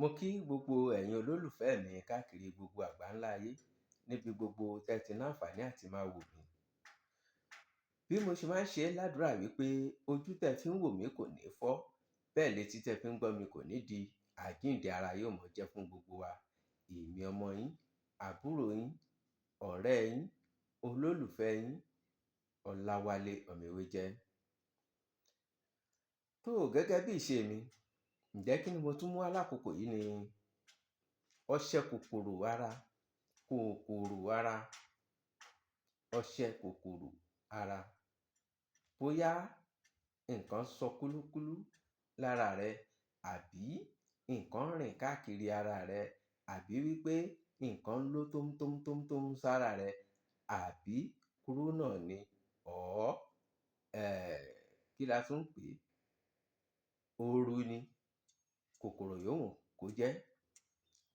Mo kí gbogbo ẹ̀yin olólùfẹ́ mi káàkiri gbogbo àgbáńlá ayé níbi gbogbo tẹ́ ti ní àǹfààní àti máa wò mí. Bí mo ṣe máa ń ṣe ládùúrà wípé ojú tẹ́ fi ń wò mí kò ní fọ́, bẹ́ẹ̀ létí tẹ́ fi ń gbọ́ mi kò ní di, àjíǹde ara yóò mọ jẹ́ fún gbogbo wa. Èmi ọmọ yín, àbúrò yín, ọ̀rẹ́ yín, olólùfẹ́ yín, Ọláwálé Ọ̀mẹ́wéjẹ́. Tó gẹ́gẹ́ bí ìṣe mi, ǹjẹ́ kí ni mo tún mú wá lákòókò yìí ni ọṣẹ kòkòrò ara, ọṣẹ kòkòrò ara. Bóyá nǹkan sọ kúlúkúlú lára rẹ, àbí nǹkan rìn káàkiri ara rẹ, àbí wípé nǹkan ń lọ tómtómtómtóm sára rẹ, àbí kúrú náà ni kí la tún ń pè é, ooru ni, kòkòrò yòówù kó jẹ́.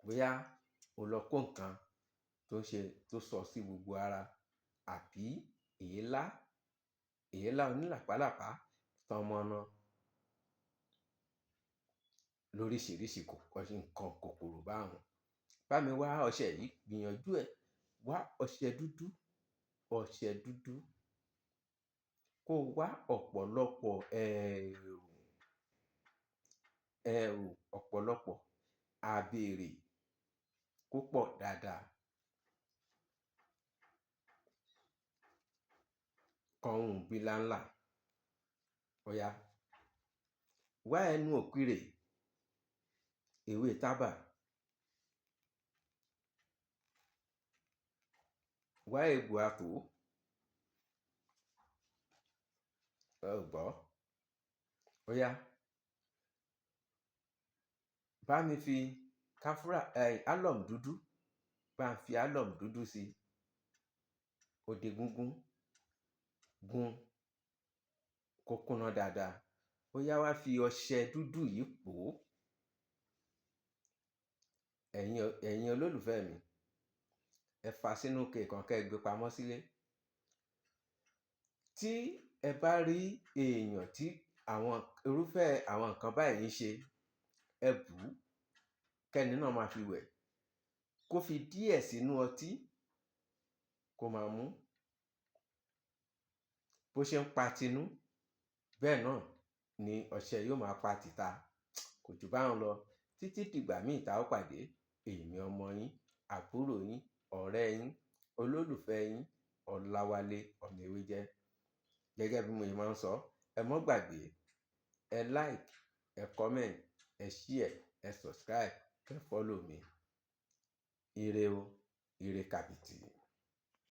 Bóyá o lọ kó nǹkan tó sọ sí gbogbo ara, àbí èélá onílàpálàpá tọmọnà lóríṣiríṣi nǹkan kòkòrò báwọn. Bá mi wá ọṣẹ yìí, gbìyànjú ẹ̀, wá ọṣẹ dúdú, kó wá ọ̀pọ̀lọpọ̀ ọ̀pọ̀lọpọ̀ abèrè kó pọ̀ dáadáa. Kọ́hún bíláńlá. Ọ̀yá, wá ẹnu òkirè, ewé tábà, wá egbò àtò, gbọ́. Ọ̀yá, bá mi fi álọ̀mù dúdú, bá ń fi álọ̀mù dúdú sí i. Ó di gúngún, gún kó kúnná dáadáa. Ó yá, wá fi ọṣẹ dúdú yìí pò ó. Ẹ̀yin olólùfẹ́ mi, ẹ fà sínú ike kan kẹ́ ẹ gbé pamọ́ sílé. Tí ẹ bá rí èèyàn tí irúfẹ́ àwọn nǹkan báyìí ń ṣe, ẹ bù ú, kẹ́ni náà máa fi wẹ̀, kó fi díẹ̀ sínú ọtí kó máa mú. Bó ṣe ń pa tinú, bẹ́ẹ̀ náà ni ọṣẹ yóò máa pa tìta. Kò jù báhun lọ. Títí dìgbà míì tá ó pàdé, èmi ọmọ yín, àbúrò yín, ọ̀rẹ́ yín, olólùfẹ́ yín, Ọláwálé Ọ̀mẹ́wéjẹ́. Gẹ́gẹ́ bí mo ṣe máa ń sọ, ẹ má gbàgbé, ẹ like, ẹ comment, ẹ share, ẹ subscribe, ẹ follow mi. Ire o, ire kàbìtì.